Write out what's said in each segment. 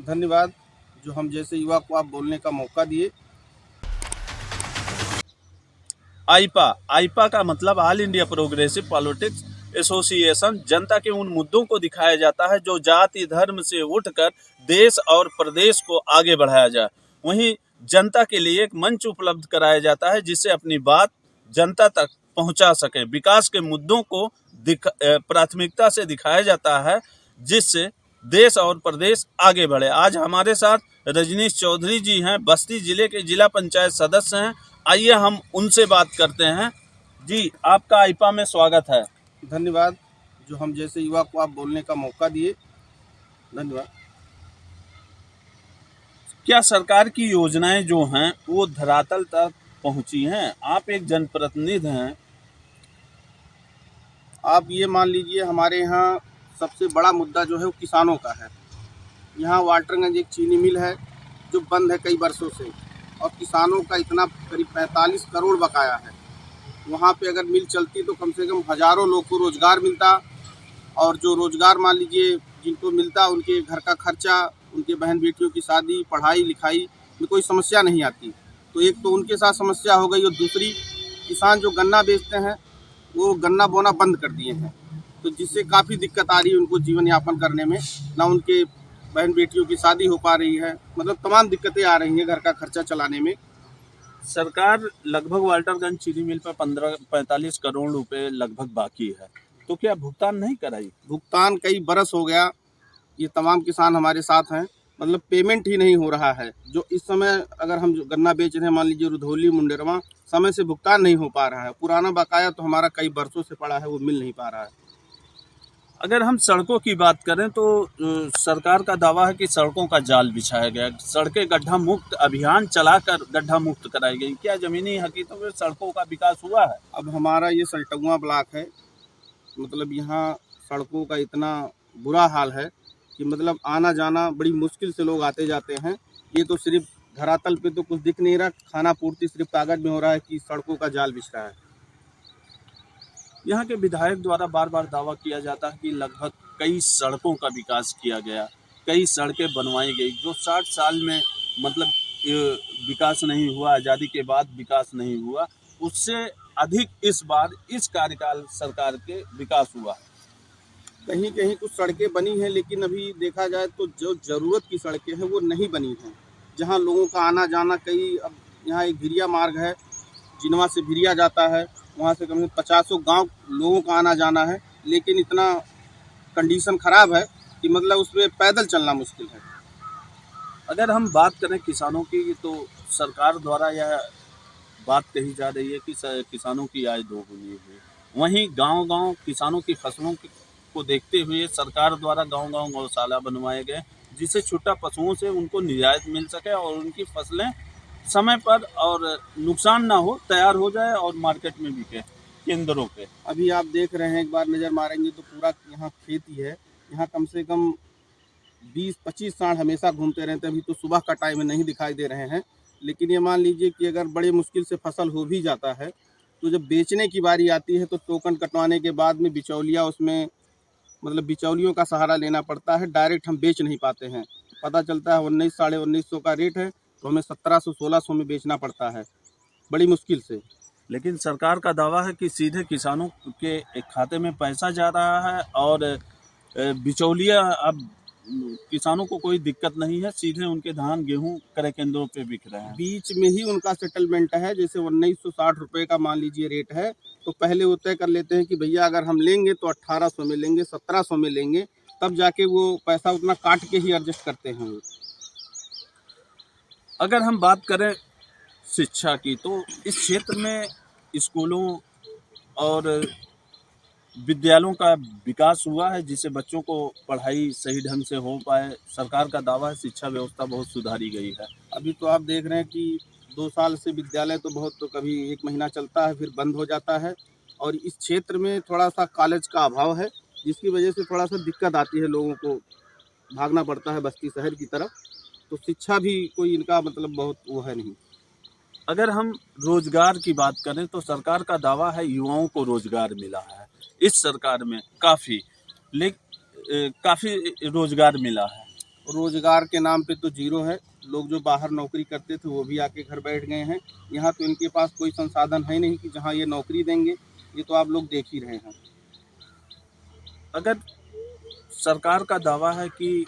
धन्यवाद जो हम जैसे युवा को आप बोलने का मौका दिए। आईपा आईपा का मतलब all India progressive politics association. जनता के उन मुद्दों को दिखाया जाता है जो जाति धर्म से उठकर देश और प्रदेश को आगे बढ़ाया जाए। वहीं जनता के लिए एक मंच उपलब्ध कराया जाता है जिससे अपनी बात जनता तक पहुंचा सके। विकास के मुद्दों को प्राथमिकता से दिखाया जाता है जिससे देश और प्रदेश आगे बढ़े। आज हमारे साथ रजनीश चौधरी जी हैं, बस्ती जिले के जिला पंचायत सदस्य हैं। आइए हम उनसे बात करते हैं। जी, आपका आईपा में स्वागत है। धन्यवाद जो हम जैसे युवा को आप बोलने का मौका दिए। धन्यवाद। क्या सरकार की योजनाएं जो हैं वो धरातल तक पहुंची हैं? आप एक जनप्रतिनिधि हैं। आप ये मान लीजिए हमारे यहाँ सबसे बड़ा मुद्दा जो है वो किसानों का है। यहाँ वाटरगंज एक चीनी मिल है जो बंद है कई वर्षों से, और किसानों का इतना करीब 45 करोड़ बकाया है। वहाँ पे अगर मिल चलती तो कम से कम हज़ारों लोग को रोज़गार मिलता, और जो रोज़गार मान लीजिए जिनको मिलता उनके घर का खर्चा, उनके बहन बेटियों की शादी, पढ़ाई लिखाई में कोई समस्या नहीं आती। तो एक तो उनके साथ समस्या हो गई, और दूसरी किसान जो गन्ना बेचते हैं वो गन्ना बोना बंद कर दिए हैं, तो जिससे काफ़ी दिक्कत आ रही है उनको जीवन यापन करने में। ना उनके बहन बेटियों की शादी हो पा रही है, मतलब तमाम दिक्कतें आ रही हैं घर का खर्चा चलाने में। सरकार लगभग वाल्टरगंज चीनी मिल पर 45 करोड़ रुपए लगभग बाकी है, तो क्या भुगतान नहीं कराई? भुगतान कई बरस हो गया, ये तमाम किसान हमारे साथ हैं, मतलब पेमेंट ही नहीं हो रहा है। जो इस समय अगर हम जो गन्ना बेच रहे हैं मान लीजिए रुधौली मुंडेरवा, समय से भुगतान नहीं हो पा रहा है। पुराना बकाया तो हमारा कई बरसों से पड़ा है, वो मिल नहीं पा रहा है। अगर हम सड़कों की बात करें तो सरकार का दावा है कि सड़कों का जाल बिछाया गया, सड़कें गड्ढा मुक्त अभियान चलाकर गड्ढा मुक्त कराई गई। क्या जमीनी हकीकतों में सड़कों का विकास हुआ है? अब हमारा ये सल्टुआ ब्लॉक है, मतलब यहाँ सड़कों का इतना बुरा हाल है कि मतलब आना जाना बड़ी मुश्किल से लोग आते जाते हैं। ये तो सिर्फ धरातल पे तो कुछ दिख नहीं रहा, खाना पूर्ति सिर्फ कागज़ में हो रहा है कि सड़कों का जाल बिछ रहा है। यहाँ के विधायक द्वारा बार बार दावा किया जाता है कि लगभग कई सड़कों का विकास किया गया, कई सड़कें बनवाई गई। जो 60 साल में मतलब विकास नहीं हुआ, आज़ादी के बाद विकास नहीं हुआ, उससे अधिक इस बार इस कार्यकाल सरकार के विकास हुआ। कहीं कहीं कुछ सड़कें बनी हैं, लेकिन अभी देखा जाए तो जो ज़रूरत की सड़कें हैं वो नहीं बनी हैं। जहाँ लोगों का आना जाना कई, अब यहाँ एक भिरिया मार्ग है, जिनवा से भिरिया जाता है, वहाँ से कम से कम 50 गाँव लोगों का आना जाना है, लेकिन इतना कंडीशन ख़राब है कि मतलब उसमें पैदल चलना मुश्किल है। अगर हम बात करें किसानों की तो सरकार द्वारा यह बात कही जा रही है कि किसानों की आय दोगुनी हुई। वहीं गांव-गांव किसानों की फसलों को देखते हुए सरकार द्वारा गांव-गांव गौशाला बनवाए गए जिससे छुट्टा पशुओं से उनको निजात मिल सके और उनकी फसलें समय पर और नुकसान ना हो, तैयार हो जाए और मार्केट में बिके केंद्रों पे। अभी आप देख रहे हैं, एक बार नज़र मारेंगे तो पूरा यहाँ खेती है। यहाँ कम से कम 20-25 सांड हमेशा घूमते रहते हैं। अभी तो सुबह का टाइम में नहीं दिखाई दे रहे हैं, लेकिन ये मान लीजिए कि अगर बड़े मुश्किल से फसल हो भी जाता है तो जब बेचने की बारी आती है तो टोकन कटवाने के बाद में बिचौलिया उसमें, मतलब बिचौलियों का सहारा लेना पड़ता है। डायरेक्ट हम बेच नहीं पाते हैं। पता चलता है 19 साढ़े 1900 का रेट है तो हमें 1700-1600 में बेचना पड़ता है, बड़ी मुश्किल से। लेकिन सरकार का दावा है कि सीधे किसानों के एक खाते में पैसा जा रहा है और बिचौलिया अब किसानों को कोई दिक्कत नहीं है, सीधे उनके धान गेहूं क्रय केंद्रों पे बिक रहे हैं। बीच में ही उनका सेटलमेंट है। जैसे 1960 रुपये का मान लीजिए रेट है, तो पहले वो तय कर लेते हैं कि भैया अगर हम लेंगे तो 1800 में लेंगे, 1700 में लेंगे, तब जाके वो पैसा उतना काट के ही एडजस्ट करते हैं वो। अगर हम बात करें शिक्षा की तो इस क्षेत्र में स्कूलों और विद्यालयों का विकास हुआ है जिससे बच्चों को पढ़ाई सही ढंग से हो पाए। सरकार का दावा है शिक्षा व्यवस्था बहुत सुधारी गई है। अभी तो आप देख रहे हैं कि 2 साल से विद्यालय तो बहुत, तो कभी 1 महीना चलता है फिर बंद हो जाता है, और इस क्षेत्र में थोड़ा सा कॉलेज का अभाव है जिसकी वजह से थोड़ा सा दिक्कत आती है, लोगों को भागना पड़ता है बस्ती शहर की तरफ। तो शिक्षा भी कोई इनका मतलब बहुत वो है नहीं। अगर हम रोजगार की बात करें तो सरकार का दावा है युवाओं को रोजगार मिला है। इस सरकार में काफ़ी रोजगार मिला है। रोजगार के नाम पे तो जीरो है। लोग जो बाहर नौकरी करते थे वो भी आके घर बैठ गए हैं। यहाँ तो इनके पास कोई संसाधन है नहीं कि जहाँ ये नौकरी देंगे। ये तो आप लोग देख ही रहे हैं। अगर सरकार का दावा है कि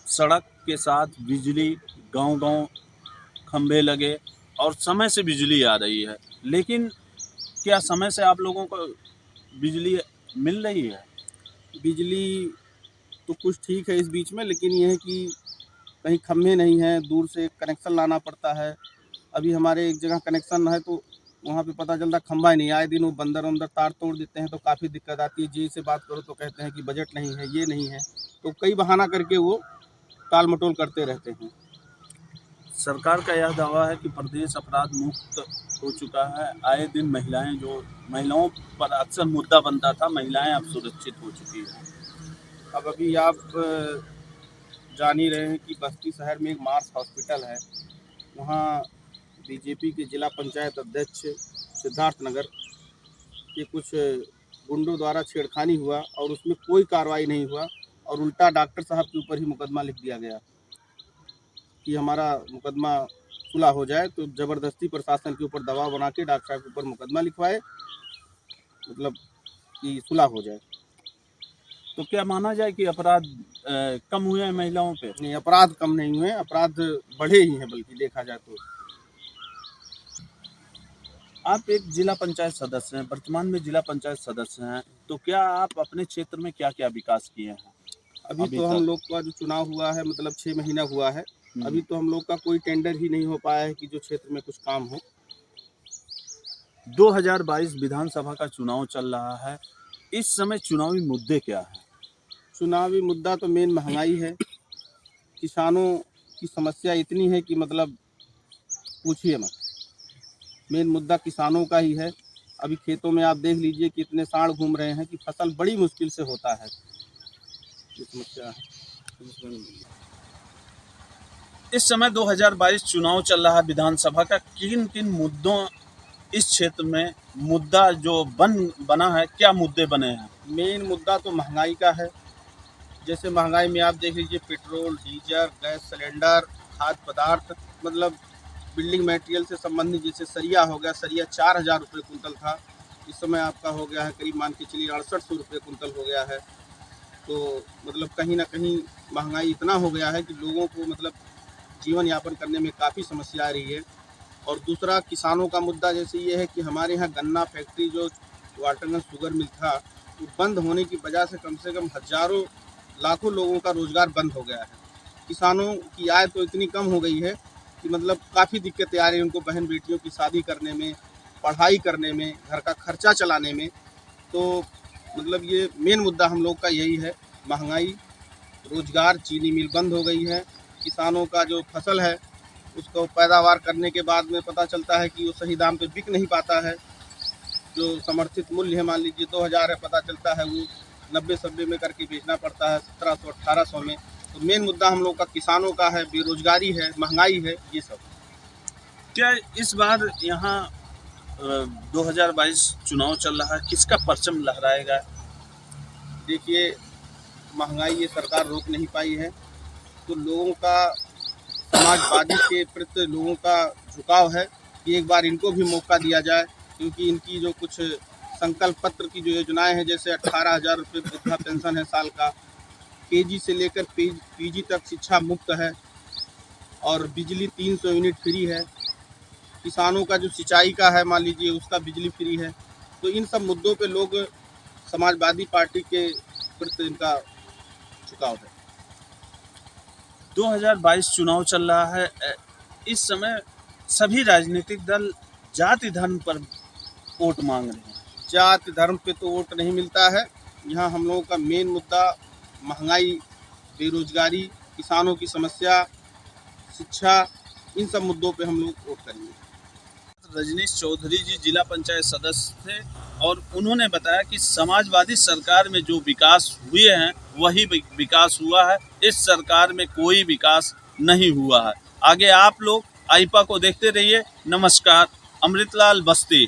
सड़क के साथ बिजली, गांव-गांव खंभे लगे और समय से बिजली आ रही है, लेकिन क्या समय से आप लोगों को बिजली मिल रही है? बिजली तो कुछ ठीक है इस बीच में, लेकिन ये है कि कहीं खंभे नहीं हैं, दूर से कनेक्शन लाना पड़ता है। अभी हमारे एक जगह कनेक्शन है तो वहाँ पे पता चलता खंभा ही नहीं। आए दिन वो बंदर तार तोड़ देते हैं तो काफ़ी दिक्कत आती है। जी से बात करो तो कहते हैं कि बजट नहीं है, ये नहीं है, तो कई बहाना करके वो टाल मटोल करते रहते हैं। सरकार का यह दावा है कि प्रदेश अपराध मुक्त हो चुका है। आए दिन महिलाओं पर अक्सर मुद्दा बनता था, महिलाएं अब सुरक्षित हो चुकी हैं। अब अभी आप जान ही रहे हैं कि बस्ती शहर में एक मार्स हॉस्पिटल है। वहाँ बीजेपी के जिला पंचायत अध्यक्ष सिद्धार्थ नगर के कुछ गुंडों द्वारा छेड़खानी हुआ और उसमें कोई कार्रवाई नहीं हुआ और उल्टा डॉक्टर साहब के ऊपर ही मुकदमा लिख दिया गया कि हमारा मुकदमा सुलह हो जाए। तो ज़बरदस्ती प्रशासन के ऊपर दबाव बना के डॉक्टर साहब के ऊपर मुकदमा लिखवाए, मतलब कि सुलह हो जाए। तो क्या माना जाए कि अपराध कम हुए हैं महिलाओं पे? नहीं, अपराध कम नहीं हुए, अपराध बढ़े ही हैं बल्कि देखा जाए तो। आप एक जिला पंचायत सदस्य हैं, वर्तमान में जिला पंचायत सदस्य हैं, तो क्या आप अपने क्षेत्र में क्या क्या विकास किए हैं? अभी तो हम लोग का जो चुनाव हुआ है, मतलब 6 महीना हुआ है, अभी तो हम लोग का कोई टेंडर ही नहीं हो पाया है कि जो क्षेत्र में कुछ काम हो। 2022 विधानसभा का चुनाव चल रहा है, इस समय चुनावी मुद्दे क्या हैं? चुनावी मुद्दा तो मेन महंगाई है। किसानों की समस्या इतनी है कि मतलब पूछिए मत। मेन मुद्दा किसानों का ही है। अभी खेतों में आप देख लीजिए कि इतने सांड घूम रहे हैं कि फसल बड़ी मुश्किल से होता है। ये समस्या है। इस समय 2022 चुनाव चल रहा है विधानसभा का, किन किन मुद्दों इस क्षेत्र में मुद्दा जो बना है, क्या मुद्दे बने हैं? मेन मुद्दा तो महंगाई का है। जैसे महंगाई में आप देख लीजिए पेट्रोल, डीजल, गैस सिलेंडर, खाद्य पदार्थ, मतलब बिल्डिंग मटेरियल से संबंधित, जैसे सरिया हो गया, सरिया 4000 रुपये कुंतल था, इस समय आपका हो गया है करीब मान के चलिए 6800 रुपये कुंतल हो गया है। तो मतलब कहीं ना कहीं महंगाई इतना हो गया है कि लोगों को मतलब जीवन यापन करने में काफ़ी समस्या आ रही है। और दूसरा किसानों का मुद्दा जैसे ये है कि हमारे यहाँ गन्ना फैक्ट्री जो वाटरगंज शुगर मिल था, वो बंद होने की वजह से कम हज़ारों लाखों लोगों का रोज़गार बंद हो गया है। किसानों की आय तो इतनी कम हो गई है कि मतलब काफ़ी दिक्कतें आ रही हैं उनको बहन बेटियों की शादी करने में, पढ़ाई करने में, घर का खर्चा चलाने में। तो मतलब ये मेन मुद्दा हम लोग का यही है, महंगाई, रोज़गार। चीनी मिल बंद हो गई है। किसानों का जो फसल है उसको पैदावार करने के बाद में पता चलता है कि वो सही दाम पे बिक नहीं पाता है। जो समर्थित मूल्य है, मान लीजिए 2000 है, पता चलता है वो 90 में करके बेचना पड़ता है 1700-1800 में। तो मेन मुद्दा हम लोग का किसानों का है, बेरोजगारी है, महंगाई है, ये सब। क्या इस बार यहाँ 2022 चुनाव चल रहा है, किसका परचम लहराएगा? देखिए, महंगाई ये सरकार रोक नहीं पाई है, तो लोगों का समाजवादी के प्रति लोगों का झुकाव है कि एक बार इनको भी मौका दिया जाए, क्योंकि इनकी जो कुछ संकल्प पत्र की जो योजनाएं हैं, जैसे 18,000 रुपये वृद्धा पेंशन है साल का, केजी से लेकर पीजी तक शिक्षा मुफ्त है और बिजली 300 यूनिट फ्री है। किसानों का जो सिंचाई का है, मान लीजिए उसका बिजली फ्री है। तो इन सब मुद्दों पे लोग समाजवादी पार्टी के प्रति इनका झुकाव है। 2022 चुनाव चल रहा है, इस समय सभी राजनीतिक दल जाति धर्म पर वोट मांग रहे हैं। जाति धर्म पे तो वोट नहीं मिलता है। यहाँ हम लोगों का मेन मुद्दा महंगाई, बेरोजगारी, किसानों की समस्या, शिक्षा, इन सब मुद्दों पे हम लोग वोट करेंगे। रजनीश चौधरी जी जिला पंचायत सदस्य थे और उन्होंने बताया कि समाजवादी सरकार में जो विकास हुए हैं वही विकास हुआ है, इस सरकार में कोई विकास नहीं हुआ है। आगे आप लोग आईपा को देखते रहिए। नमस्कार, अमृतलाल बस्ती।